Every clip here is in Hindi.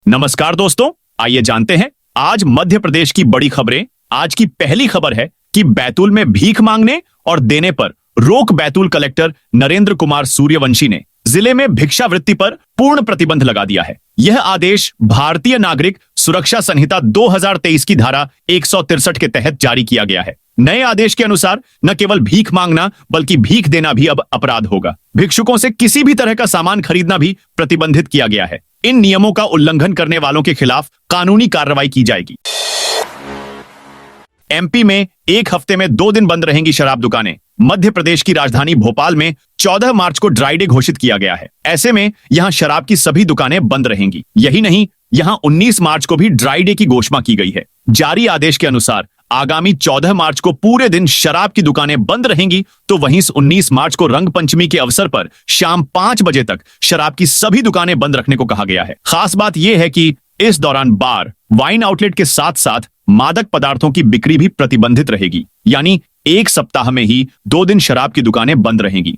नमस्कार दोस्तों, आइए जानते हैं आज मध्य प्रदेश की बड़ी खबरें। आज की पहली खबर है कि बैतूल में भीख मांगने और देने पर रोक। बैतूल कलेक्टर नरेंद्र कुमार सूर्यवंशी ने जिले में भिक्षावृत्ति पर पूर्ण प्रतिबंध लगा दिया है। यह आदेश भारतीय नागरिक सुरक्षा संहिता 2023 की धारा 163 के तहत जारी किया गया है। नए आदेश के अनुसार न केवल भीख मांगना बल्कि भीख देना भी अब अपराध होगा। भिक्षुकों से किसी भी तरह का सामान खरीदना भी प्रतिबंधित किया गया है। इन नियमों का उल्लंघन करने वालों के खिलाफ कानूनी कार्रवाई की जाएगी। एमपी में एक हफ्ते में 2 दिन बंद रहेंगी शराब दुकानें। मध्य प्रदेश की राजधानी भोपाल में 14 मार्च को ड्राई डे घोषित किया गया है। ऐसे में यहां शराब की सभी दुकानें बंद रहेंगी। यही नहीं, यहां 19 मार्च को भी ड्राई डे की घोषणा की गई है। जारी आदेश के अनुसार आगामी 14 मार्च को पूरे दिन शराब की दुकानें बंद रहेंगी, तो वहीं 19 मार्च को रंग पंचमी के अवसर पर शाम 5 बजे तक शराब की सभी दुकानें बंद रखने को कहा गया है। खास बात यह है कि इस दौरान बार, वाइन आउटलेट के साथ साथ मादक पदार्थों की बिक्री भी प्रतिबंधित रहेगी। यानी एक सप्ताह में ही 2 दिन शराब की दुकानें बंद रहेंगी।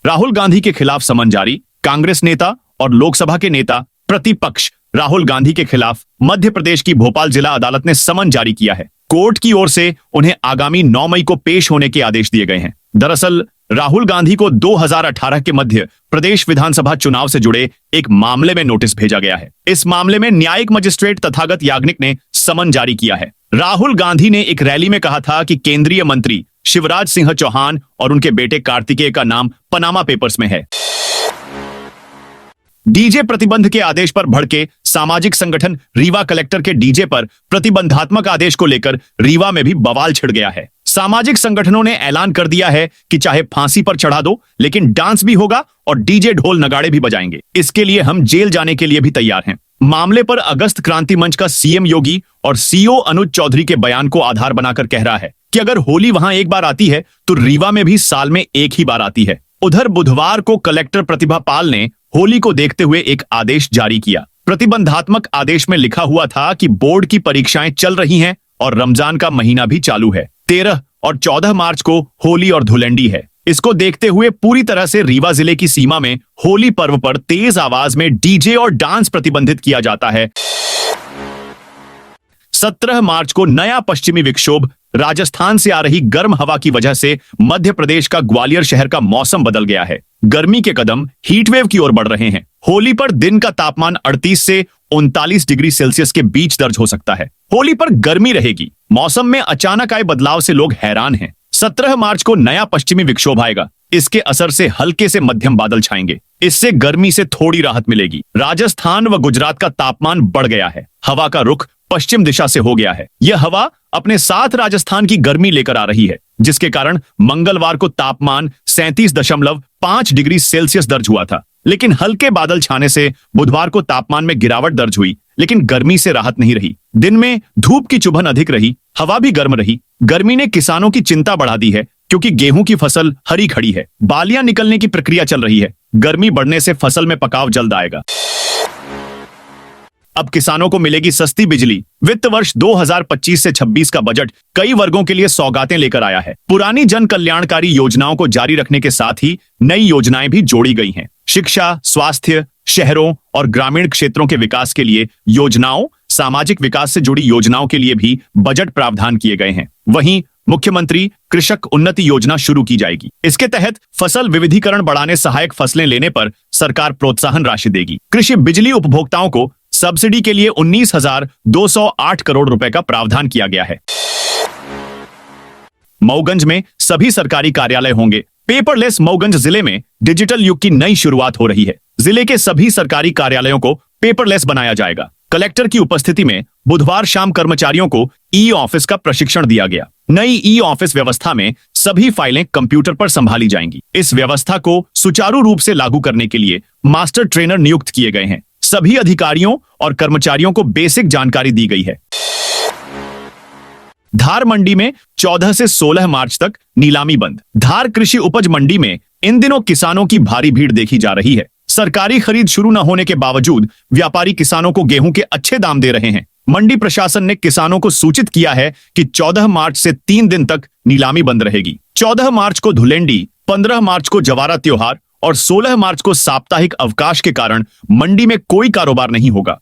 राहुल गांधी के खिलाफ समन जारी। कांग्रेस नेता और लोकसभा के नेता प्रतिपक्ष राहुल गांधी के खिलाफ मध्य प्रदेश की भोपाल जिला अदालत ने समन जारी किया है। कोर्ट की ओर से उन्हें आगामी 9 मई को पेश होने के आदेश दिए गए हैं। दरअसल राहुल गांधी को 2018 के मध्य प्रदेश विधानसभा चुनाव से जुड़े एक मामले में नोटिस भेजा गया है। इस मामले में न्यायिक मजिस्ट्रेट तथागत याग्निक ने समन जारी किया है। राहुल गांधी ने एक रैली में कहा था कि केंद्रीय मंत्री शिवराज सिंह चौहान और उनके बेटे कार्तिकेय का नाम पनामा पेपर्स में है। डीजे प्रतिबंध के आदेश पर भड़के सामाजिक संगठन रीवा कलेक्टर के डीजे पर प्रतिबंधात्मक आदेश को लेकर रीवा में भी बवाल छिड़ गया है। सामाजिक संगठनों ने ऐलान कर दिया है कि चाहे फांसी पर चढ़ा दो, लेकिन डांस भी होगा और डीजे ढोल नगाड़े भी बजाएंगे। इसके लिए हम जेल जाने के लिए भी तैयार हैं। मामले पर अगस्त क्रांति मंच का सीएम योगी और सीओ अनुज चौधरी के बयान को आधार बनाकर कह रहा है कि अगर होली वहां एक बार आती है तो रीवा में भी साल में एक ही बार आती है। उधर बुधवार को कलेक्टर प्रतिभा पाल ने होली को देखते हुए एक आदेश जारी किया। प्रतिबंधात्मक आदेश में लिखा हुआ था कि बोर्ड की परीक्षाएं चल रही हैं और रमजान का महीना भी चालू है। 13 और 14 मार्च को होली और धुलंडी है। इसको देखते हुए पूरी तरह से रीवा जिले की सीमा में होली पर्व पर तेज आवाज में डीजे और डांस प्रतिबंधित किया जाता है। 17 मार्च को नया पश्चिमी विक्षोभ राजस्थान से आ रही गर्म हवा की वजह से मध्य प्रदेश का ग्वालियर शहर का मौसम बदल गया है। गर्मी के कदम हीटवेव की ओर बढ़ रहे हैं। होली पर दिन का तापमान 38 से 39 डिग्री सेल्सियस के बीच दर्ज हो सकता है। होली पर गर्मी रहेगी। मौसम में अचानक आए बदलाव से लोग हैरान हैं। 17 मार्च को नया पश्चिमी विक्षोभ आएगा। इसके असर से हल्के से मध्यम बादल छाएंगे। इससे गर्मी से थोड़ी राहत मिलेगी। राजस्थान व गुजरात का तापमान बढ़ गया है। हवा का रुख पश्चिम दिशा से हो गया है। यह हवा अपने साथ राजस्थान की गर्मी लेकर आ रही है, जिसके कारण मंगलवार को तापमान 37.5 डिग्री सेल्सियस दर्ज हुआ था। लेकिन हल्के बादल छाने से बुधवार को तापमान में गिरावट दर्ज हुई, लेकिन गर्मी से राहत नहीं रही। दिन में धूप की चुभन अधिक रही, हवा भी गर्म रही। गर्मी ने किसानों की चिंता बढ़ा दी है, क्योंकि गेहूं की फसल हरी खड़ी है। बालियां निकलने की प्रक्रिया चल रही है। गर्मी बढ़ने से फसल में पकाव जल्द आएगा। अब किसानों को मिलेगी सस्ती बिजली। वित्त वर्ष 2025 से 26 का बजट कई वर्गों के लिए सौगातें लेकर आया है। पुरानी जन कल्याणकारी योजनाओं को जारी रखने के साथ ही नई योजनाएं भी जोड़ी गई हैं। शिक्षा, स्वास्थ्य, शहरों और ग्रामीण क्षेत्रों के विकास के लिए योजनाओं, सामाजिक विकास से जुड़ी योजनाओं के लिए भी बजट प्रावधान किए गए हैं। वहीं मुख्यमंत्री कृषक उन्नति योजना शुरू की जाएगी। इसके तहत फसल विविधीकरण बढ़ाने सहायक फसलें लेने पर सरकार प्रोत्साहन राशि देगी। कृषि बिजली उपभोक्ताओं को सब्सिडी के लिए 19,208 करोड़ रुपए का प्रावधान किया गया है। मऊगंज में सभी सरकारी कार्यालय होंगे पेपरलेस। मऊगंज जिले में डिजिटल युग की नई शुरुआत हो रही है। जिले के सभी सरकारी कार्यालयों को पेपरलेस बनाया जाएगा। कलेक्टर की उपस्थिति में बुधवार शाम कर्मचारियों को ई ऑफिस का प्रशिक्षण दिया गया। नई ई ऑफिस व्यवस्था में सभी फाइलें कंप्यूटर पर संभाली जाएंगी। इस व्यवस्था को सुचारू रूप से लागू करने के लिए मास्टर ट्रेनर नियुक्त किए गए हैं। सभी अधिकारियों और कर्मचारियों को बेसिक जानकारी दी गई है। धार मंडी में 14 से 16 मार्च तक नीलामी बंद। धार कृषि उपज मंडी में इन दिनों किसानों की भारी भीड़ देखी जा रही है। सरकारी खरीद शुरू न होने के बावजूद व्यापारी किसानों को गेहूं के अच्छे दाम दे रहे हैं। मंडी प्रशासन ने किसानों को सूचित किया है कि 14 मार्च से 3 दिन तक नीलामी बंद रहेगी। 14 मार्च को धुलेंडी, 15 मार्च को जवारा त्योहार और 16 मार्च को साप्ताहिक अवकाश के कारण मंडी में कोई कारोबार नहीं होगा।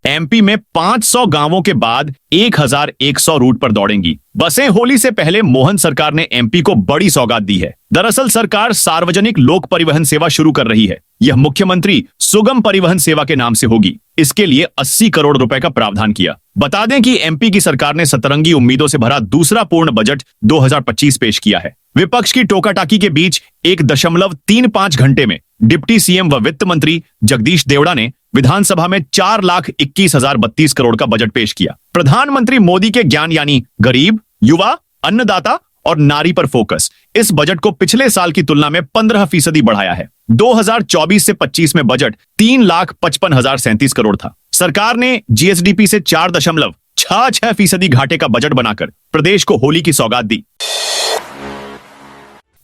एमपी में 500 गांवों के बाद 1100 रूट पर दौड़ेंगी बसें। होली से पहले मोहन सरकार ने एमपी को बड़ी सौगात दी है। दरअसल सरकार सार्वजनिक लोक परिवहन सेवा शुरू कर रही है। यह मुख्यमंत्री सुगम परिवहन सेवा के नाम से होगी। इसके लिए 80 करोड़ रुपए का प्रावधान किया। बता दें कि एमपी की सरकार ने सतरंगी उम्मीदों से भरा दूसरा पूर्ण बजट 2025 पेश किया है। विपक्ष की टोकाटाकी के बीच 1.35 घंटे में डिप्टी सीएम व वित्त मंत्री जगदीश देवड़ा ने विधानसभा में 4,21,032 करोड़ का बजट पेश किया। प्रधानमंत्री मोदी के ज्ञान यानी गरीब, युवा, अन्नदाता और नारी पर फोकस इस बजट को पिछले साल की तुलना में 15% बढ़ाया है। 2024 से 25 में बजट 3,55,037 करोड़ था। सरकार ने जीएसडीपी से 4.66% घाटे का बजट बनाकर प्रदेश को होली की सौगात दी।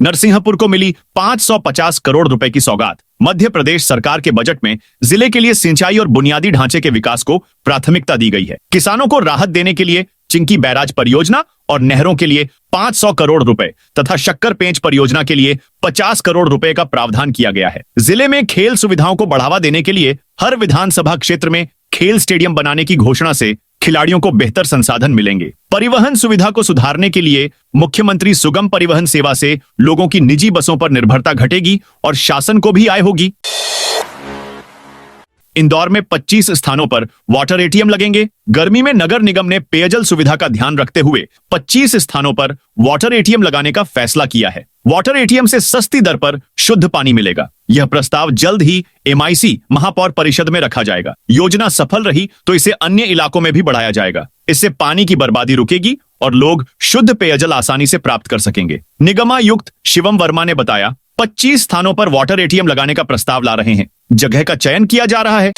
नरसिंहपुर को मिली 550 करोड़ रुपए की सौगात। मध्य प्रदेश सरकार के बजट में जिले के लिए सिंचाई और बुनियादी ढांचे के विकास को प्राथमिकता दी गई है। किसानों को राहत देने के लिए चिंकी बैराज परियोजना और नहरों के लिए 500 करोड़ रुपए तथा शक्कर पेंच परियोजना के लिए 50 करोड़ रुपए का प्रावधान किया गया है। जिले में खेल सुविधाओं को बढ़ावा देने के लिए हर विधानसभा क्षेत्र में खेल स्टेडियम बनाने की घोषणा से खिलाड़ियों को बेहतर संसाधन मिलेंगे। परिवहन सुविधा को सुधारने के लिए मुख्यमंत्री सुगम परिवहन सेवा से लोगों की निजी बसों पर निर्भरता घटेगी और शासन को भी आय होगी। इंदौर में 25 स्थानों पर वाटर एटीएम लगेंगे। गर्मी में नगर निगम ने पेयजल सुविधा का ध्यान रखते हुए 25 स्थानों पर वाटर एटीएम लगाने का फैसला किया है। वाटर एटीएम से सस्ती दर पर शुद्ध पानी मिलेगा। यह प्रस्ताव जल्द ही एमआईसी महापौर परिषद में रखा जाएगा। योजना सफल रही तो इसे अन्य इलाकों में भी बढ़ाया जाएगा। इससे पानी की बर्बादी रुकेगी और लोग शुद्ध पेयजल आसानी से प्राप्त कर सकेंगे। निगमायुक्त शिवम वर्मा ने बताया, 25 स्थानों पर वाटर एटीएम लगाने का प्रस्ताव ला रहे हैं। जगह का चयन किया जा रहा है।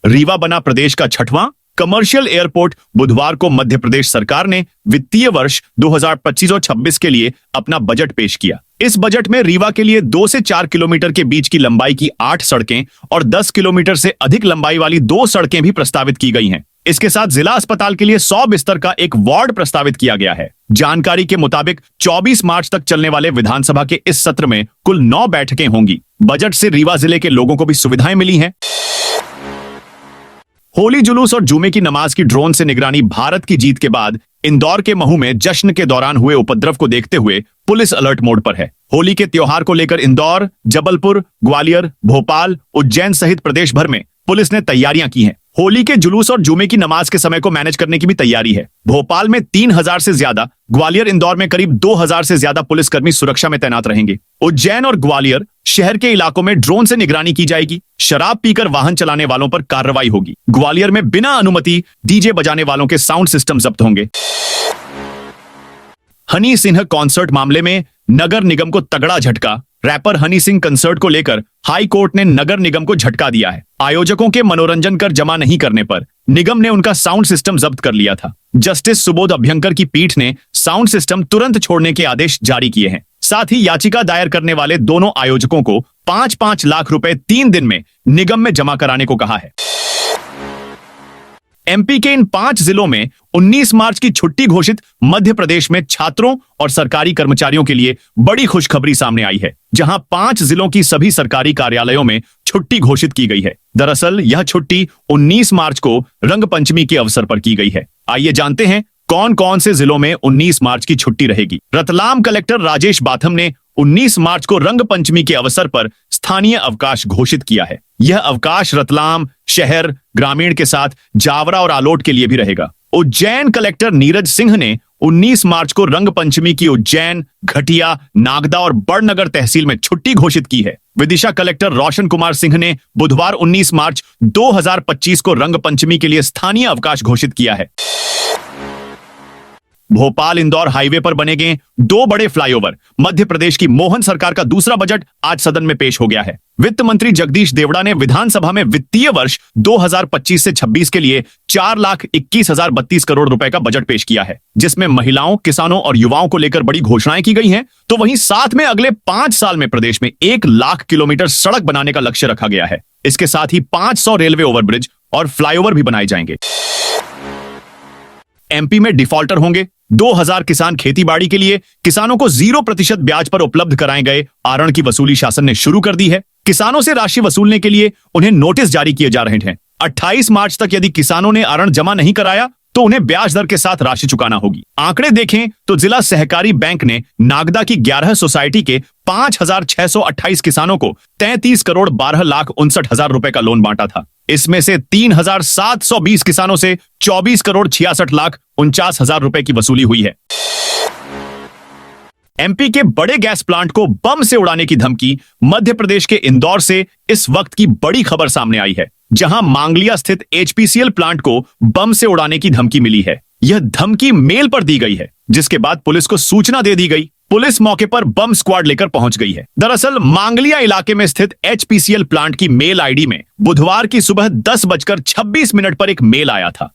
रीवा बना प्रदेश का 6वां कमर्शियल एयरपोर्ट। बुधवार को मध्य प्रदेश सरकार ने वित्तीय वर्ष 2025 और 26 के लिए अपना बजट पेश किया। इस बजट में रीवा के लिए 2 से 4 किलोमीटर के बीच की लंबाई की 8 सड़कें और 10 किलोमीटर से अधिक लंबाई वाली 2 सड़कें भी प्रस्तावित की गई हैं। इसके साथ जिला अस्पताल के लिए 100 बिस्तर का एक वार्ड प्रस्तावित किया गया है। जानकारी के मुताबिक 24 मार्च तक चलने वाले विधानसभा के इस सत्र में कुल 9 बैठकें होंगी। बजट से रीवा जिले के लोगों को भी सुविधाएं मिली हैं। होली जुलूस और जुमे की नमाज की ड्रोन से निगरानी। भारत की जीत के बाद इंदौर के महू में जश्न के दौरान हुए उपद्रव को देखते हुए पुलिस अलर्ट मोड पर है। होली के त्योहार को लेकर इंदौर, जबलपुर, ग्वालियर, भोपाल, उज्जैन सहित प्रदेश भर में पुलिस ने तैयारियां की हैं। होली के जुलूस और जुमे की नमाज के समय को मैनेज करने की भी तैयारी है। भोपाल में 3000 से ज्यादा, ग्वालियर इंदौर में करीब 2000 से ज्यादा पुलिसकर्मी सुरक्षा में तैनात रहेंगे। उज्जैन और ग्वालियर शहर के इलाकों में ड्रोन से निगरानी की जाएगी। शराब पीकर वाहन चलाने वालों पर कार्रवाई होगी। ग्वालियर में बिना अनुमति डीजे बजाने वालों के साउंड सिस्टम जब्त होंगे। हनी सिंह कॉन्सर्ट मामले में नगर निगम को तगड़ा झटका। रैपर हनी सिंह कंसर्ट को लेकर हाई कोर्ट ने नगर निगम को झटका दिया है। आयोजकों के मनोरंजन कर जमा नहीं करने पर निगम ने उनका साउंड सिस्टम जब्त कर लिया था। जस्टिस सुबोध अभ्यंकर की पीठ ने साउंड सिस्टम तुरंत छोड़ने के आदेश जारी किए हैं। साथ ही याचिका दायर करने वाले दोनों आयोजकों को 5-5 लाख रुपए 3 दिन में निगम में जमा कराने को कहा है। एमपी के इन 5 जिलों में 19 मार्च की छुट्टी घोषित। मध्य प्रदेश में छात्रों और सरकारी कर्मचारियों के लिए बड़ी खुशखबरी सामने आई है, जहां 5 जिलों की सभी सरकारी कार्यालयों में छुट्टी घोषित की गई है। दरअसल यह छुट्टी 19 मार्च को रंग पंचमी के अवसर पर की गई है। आइए जानते हैं कौन कौन से जिलों में 19 मार्च की छुट्टी रहेगी। रतलाम कलेक्टर राजेश बाथम ने 19 मार्च को रंग पंचमी के अवसर पर स्थानीय अवकाश घोषित किया है। यह अवकाश रतलाम शहर, ग्रामीण के साथ जावरा और आलोट के लिए भी रहेगा। उज्जैन कलेक्टर नीरज सिंह ने 19 मार्च को रंग पंचमी की उज्जैन, घटिया, नागदा और बड़नगर तहसील में छुट्टी घोषित की है। विदिशा कलेक्टर रोशन कुमार सिंह ने बुधवार 19 मार्च 2025 को रंग पंचमी के लिए स्थानीय अवकाश घोषित किया है। भोपाल इंदौर हाईवे पर बनेंगे 2 बड़े फ्लाईओवर। मध्य प्रदेश की मोहन सरकार का दूसरा बजट आज सदन में पेश हो गया है। वित्त मंत्री जगदीश देवड़ा ने विधानसभा में वित्तीय वर्ष 2025 से 26 के लिए 4,21,032 करोड़ रुपए का बजट पेश किया है, जिसमें महिलाओं, किसानों और युवाओं को लेकर बड़ी घोषणाएं की गई हैं। तो वहीं साथ में अगले 5 साल में प्रदेश में 1 लाख किलोमीटर सड़क बनाने का लक्ष्य रखा गया है। इसके साथ ही 500 रेलवे ओवरब्रिज और फ्लाईओवर भी बनाए जाएंगे। एमपी में डिफॉल्टर होंगे 2000 किसान खेतीबाड़ी के लिए किसानों को 0% ब्याज पर उपलब्ध कराए गए आरण की वसूली शासन ने शुरू कर दी है। किसानों से राशि वसूलने के लिए उन्हें नोटिस जारी किए जा रहे हैं। 28 मार्च तक यदि किसानों ने आरण जमा नहीं कराया तो उन्हें ब्याज दर के साथ राशि चुकाना होगी। आंकड़े देखें तो जिला सहकारी बैंक ने नागदा की 11 सोसाइटी के 5628 किसानों को 33 करोड़ 12,59,000 रुपए का लोन बांटा था। इसमें से 3,720 किसानों से 24 करोड़ 66,49,000 रुपए की वसूली हुई है। एमपी के बड़े गैस प्लांट को बम से उड़ाने की धमकी मध्य प्रदेश के इंदौर से इस वक्त की बड़ी खबर सामने आई है, जहां मांगलिया स्थित एचपीसीएल प्लांट को बम से उड़ाने की धमकी मिली है। यह धमकी मेल पर दी गई है, जिसके बाद पुलिस को सूचना दे दी गई। पुलिस मौके पर बम स्क्वाड लेकर पहुंच गई है। दरअसल मांगलिया इलाके में स्थित एचपीसीएल प्लांट की मेल आईडी में बुधवार की सुबह 10:26 पर एक मेल आया था।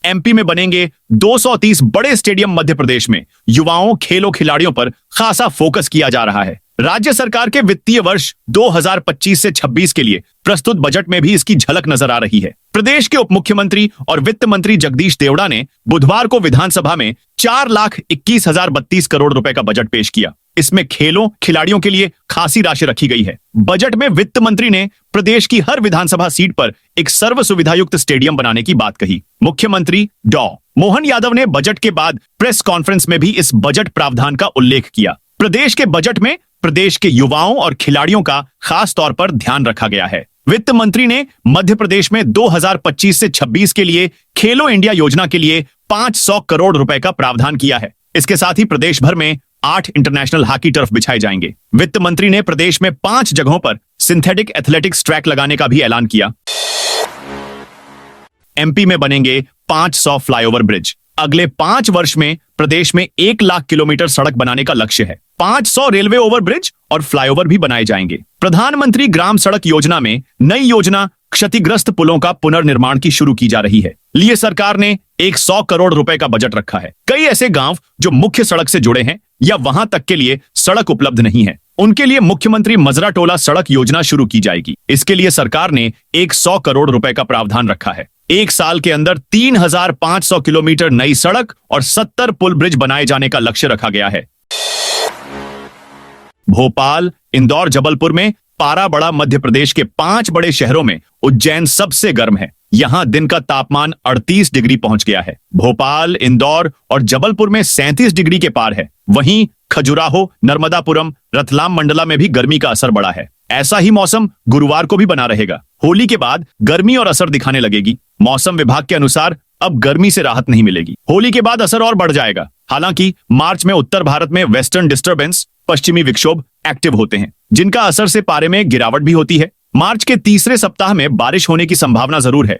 एमपी में बनेंगे 230 बड़े स्टेडियम। मध्य प्रदेश में युवाओं खेलों खिलाड़ियों पर खासा फोकस किया जा रहा है। राज्य सरकार के वित्तीय वर्ष 2025 से 26 के लिए प्रस्तुत बजट में भी इसकी झलक नजर आ रही है। प्रदेश के उप मुख्यमंत्री और वित्त मंत्री जगदीश देवड़ा ने बुधवार को विधानसभा में 4,21,032 करोड़ रुपए का बजट पेश किया। इसमें खेलों खिलाड़ियों के लिए खासी राशि रखी गई है। बजट में वित्त मंत्री ने प्रदेश की हर विधानसभा सीट पर एक सर्व सुविधायुक्त स्टेडियम बनाने की बात कही। मुख्यमंत्री डॉ मोहन यादव ने बजट के बाद प्रेस कॉन्फ्रेंस में भी इस बजट प्रावधान का उल्लेख किया। प्रदेश के बजट में प्रदेश के युवाओं और खिलाड़ियों का खास तौर पर ध्यान रखा गया है। वित्त मंत्री ने मध्य प्रदेश में 2025 से 26 के लिए खेलो इंडिया योजना के लिए 500 करोड़ रुपए का प्रावधान किया है। इसके साथ ही प्रदेश भर में 8 इंटरनेशनल हॉकी टर्फ बिछाए जाएंगे। वित्त मंत्री ने प्रदेश में 5 जगहों पर सिंथेटिक एथलेटिक्स ट्रैक लगाने का भी ऐलान किया। एमपी में बनेंगे 500 फ्लाईओवर ब्रिज। अगले 5 वर्ष में प्रदेश में 1 लाख किलोमीटर सड़क बनाने का लक्ष्य है। 500 रेलवे ओवरब्रिज और फ्लाईओवर भी बनाए जाएंगे। प्रधानमंत्री ग्राम सड़क योजना में नई योजना क्षतिग्रस्त पुलों का पुनर्निर्माण की शुरू की जा रही है। लिए सरकार ने 100 करोड़ रुपए का बजट रखा है। कई ऐसे गांव जो मुख्य सड़क से जुड़े हैं या वहां तक के लिए सड़क उपलब्ध नहीं है, उनके लिए मुख्यमंत्री मजरा टोला सड़क योजना शुरू की जाएगी। इसके लिए सरकार ने 100 करोड़ रुपए का प्रावधान रखा है। 1 साल के अंदर 3,500 किलोमीटर नई सड़क और 70 पुल ब्रिज बनाए जाने का लक्ष्य रखा गया है। भोपाल, इंदौर, जबलपुर में पारा बढ़ा। मध्य प्रदेश के 5 बड़े शहरों में उज्जैन सबसे गर्म है। यहां दिन का तापमान 38 डिग्री पहुंच गया है। भोपाल, इंदौर और जबलपुर में 37 डिग्री के पार है। वहीं खजुराहो, नर्मदापुरम, रतलाम मंडला में भी गर्मी का असर बढ़ा है। ऐसा ही मौसम गुरुवार को भी बना रहेगा। होली के बाद गर्मी और असर दिखाने लगेगी। मौसम विभाग के अनुसार अब गर्मी से राहत नहीं मिलेगी। होली के बाद असर और बढ़ जाएगा। हालांकि मार्च में उत्तर भारत में वेस्टर्न डिस्टर्बेंस पश्चिमी विक्षोभ एक्टिव होते हैं, जिनका असर से पारे में गिरावट भी होती है। मार्च के तीसरे सप्ताह में बारिश होने की संभावना जरूर है।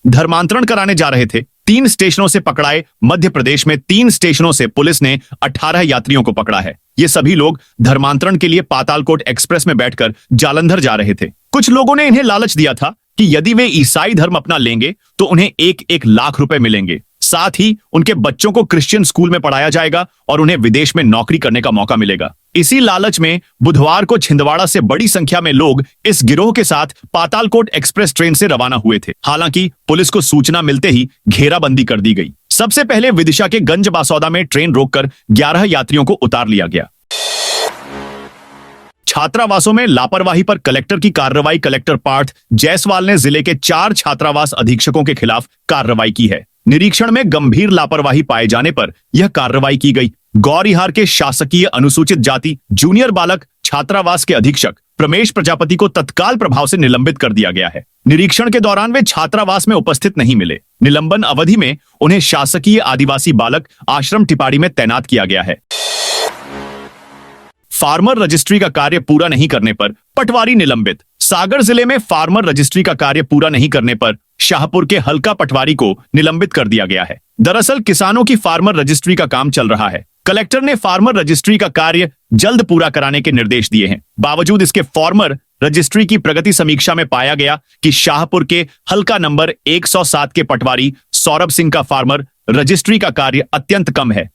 धर्मांतरण कराने जा रहे थे। 3 स्टेशनों से पकड़ाए। मध्य प्रदेश में 3 स्टेशनों से पुलिस ने 18 यात्रियों को पकड़ा है। ये सभी लोग धर्मांतरण के लिए पातालकोट एक्सप्रेस में बैठकर जालंधर जा रहे थे। कुछ लोगों ने इन्हें लालच दिया था कि यदि वे ईसाई धर्म अपना लेंगे तो उन्हें 1-1 लाख रुपए मिलेंगे। साथ ही उनके बच्चों को क्रिश्चियन स्कूल में पढ़ाया जाएगा और उन्हें विदेश में नौकरी करने का मौका मिलेगा। इसी लालच में बुधवार को छिंदवाड़ा से बड़ी संख्या में लोग इस गिरोह के साथ पातालकोट एक्सप्रेस ट्रेन से रवाना हुए थे। हालांकि पुलिस को सूचना मिलते ही घेराबंदी कर दी गई। सबसे पहले विदिशा के गंज बासौदा में ट्रेन रोककर 11 यात्रियों को उतार लिया गया। छात्रावासों में लापरवाही पर कलेक्टर की कार्रवाई। कलेक्टर पार्थ जायसवाल ने जिले के 4 छात्रावास अधीक्षकों के खिलाफ कार्रवाई की है। निरीक्षण में गंभीर लापरवाही पाए जाने पर यह कार्रवाई की गई। गौरिहार के शासकीय अनुसूचित जाति जूनियर बालक छात्रावास के अधीक्षक प्रमेश प्रजापति को तत्काल प्रभाव से निलंबित कर दिया गया है। निरीक्षण के दौरान वे छात्रावास में उपस्थित नहीं मिले। निलंबन अवधि में उन्हें शासकीय आदिवासी बालक आश्रम टिपाड़ी में तैनात किया गया है। फार्मर रजिस्ट्री का कार्य पूरा नहीं करने पर पटवारी निलंबित। सागर जिले में फार्मर रजिस्ट्री का कार्य पूरा नहीं करने पर शाहपुर के हल्का पटवारी को निलंबित कर दिया गया है। दरअसल किसानों की फार्मर रजिस्ट्री का काम चल रहा है। कलेक्टर ने फार्मर रजिस्ट्री का कार्य जल्द पूरा कराने के निर्देश दिए हैं। बावजूद इसके फार्मर रजिस्ट्री की प्रगति समीक्षा में पाया गया कि शाहपुर के हल्का नंबर 107 के पटवारी सौरभ सिंह का फार्मर रजिस्ट्री का कार्य अत्यंत कम है।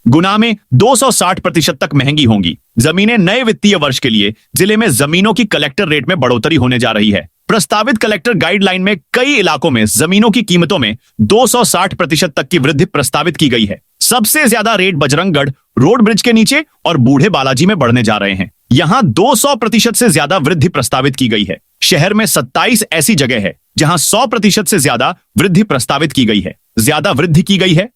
गुना में 260% तक महंगी होंगी जमीनें। नए वित्तीय वर्ष के लिए जिले में जमीनों की कलेक्टर रेट में बढ़ोतरी होने जा रही है। प्रस्तावित कलेक्टर गाइडलाइन में कई इलाकों में जमीनों की कीमतों में 260% तक की वृद्धि प्रस्तावित की गई है। सबसे ज्यादा रेट बजरंगगढ़ रोड ब्रिज के नीचे और बूढ़े बालाजी में बढ़ने जा रहे हैं। यहां 200% से ज्यादा वृद्धि प्रस्तावित की गई है। शहर में 27 ऐसी जगह है जहां 100% से ज्यादा वृद्धि प्रस्तावित की गई है। ज्यादा वृद्धि की गई है।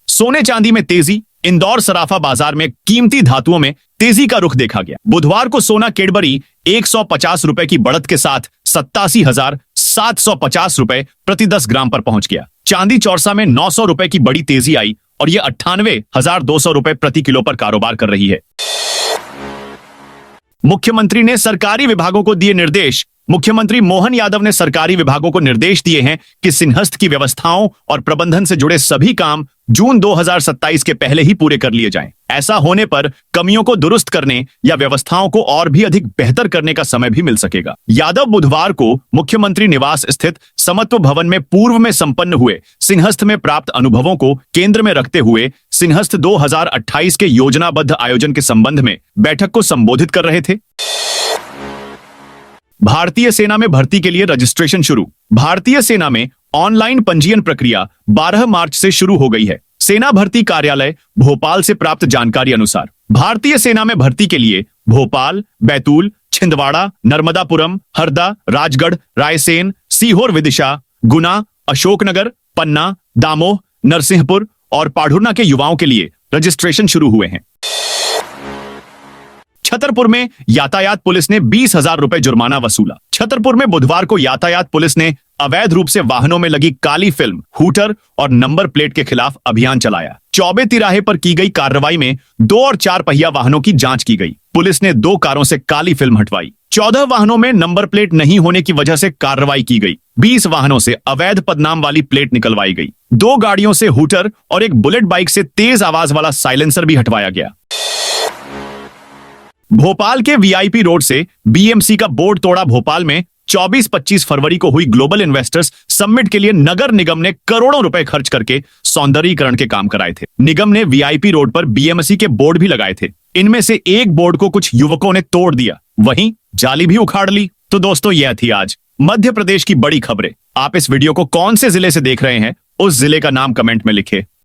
सोने चांदी में तेजी। इंदौर सराफा बाजार में कीमती धातुओं में तेजी का रुख देखा गया। बुधवार को सोना कैडबरी 150 रुपए की बढ़त के साथ 87,750 रुपए प्रति 10 ग्राम पर पहुंच गया। चांदी चौरसा में 900 रुपए की बड़ी तेजी आई और यह 98,200 रुपए प्रति किलो पर कारोबार कर रही है। मुख्यमंत्री ने सरकारी विभागों को दिए निर्देश। मुख्यमंत्री मोहन यादव ने सरकारी विभागों को निर्देश दिए हैं कि सिंहस्थ की व्यवस्थाओं और प्रबंधन से जुड़े सभी काम जून 2027 के पहले ही पूरे कर लिए जाएं। ऐसा होने पर कमियों को दुरुस्त करने या व्यवस्थाओं को और भी अधिक बेहतर करने का समय भी मिल सकेगा। यादव बुधवार को मुख्यमंत्री निवास स्थित समत्व भवन में पूर्व में संपन्न हुए सिंहस्थ में प्राप्त अनुभवों को केंद्र में रखते हुए सिंहस्थ 2028 के योजनाबद्ध आयोजन के संबंध में बैठक को संबोधित कर रहे थे। भारतीय सेना में भर्ती के लिए रजिस्ट्रेशन शुरू। भारतीय सेना में ऑनलाइन पंजीयन प्रक्रिया 12 मार्च से शुरू हो गई है। सेना भर्ती कार्यालय भोपाल से प्राप्त जानकारी अनुसार भारतीय सेना में भर्ती के लिए भोपाल, बैतूल, छिंदवाड़ा, नर्मदापुरम, हरदा, राजगढ़, रायसेन, सीहोर, विदिशा, गुना, अशोकनगर, पन्ना, दामोह, नरसिंहपुर और पाढ़ुरना के युवाओं के लिए रजिस्ट्रेशन शुरू हुए हैं। छतरपुर में यातायात पुलिस ने 20,000 रुपए जुर्माना वसूला। छतरपुर में बुधवार को यातायात पुलिस ने अवैध रूप से वाहनों में लगी काली फिल्म, हूटर और नंबर प्लेट के खिलाफ अभियान चलाया। चौबे तिराहे पर की गई कार्रवाई में 2 और 4 पहिया वाहनों की जांच की गई। पुलिस ने 2 कारों से काली फिल्म हटवाई। 14 वाहनों में नंबर प्लेट नहीं होने की वजह से कार्रवाई की गई। 20 वाहनों से अवैध पदनाम वाली प्लेट निकलवाई गई। 2 गाड़ियों से हूटर और एक बुलेट बाइक से तेज आवाज वाला साइलेंसर भी हटवाया गया। भोपाल के वीआईपी रोड से बीएमसी का बोर्ड तोड़ा। भोपाल में 24-25 फरवरी को हुई ग्लोबल इन्वेस्टर्स समिट के लिए नगर निगम ने करोड़ों रुपए खर्च करके सौंदर्यीकरण के काम कराए थे। निगम ने वीआईपी रोड पर बीएमसी के बोर्ड भी लगाए थे। इनमें से एक बोर्ड को कुछ युवकों ने तोड़ दिया, वहीं जाली भी उखाड़ ली। तो दोस्तों, यह थी आज मध्य प्रदेश की बड़ी खबरें। आप इस वीडियो को कौन से जिले से देख रहे हैं, उस जिले का नाम कमेंट में लिखे।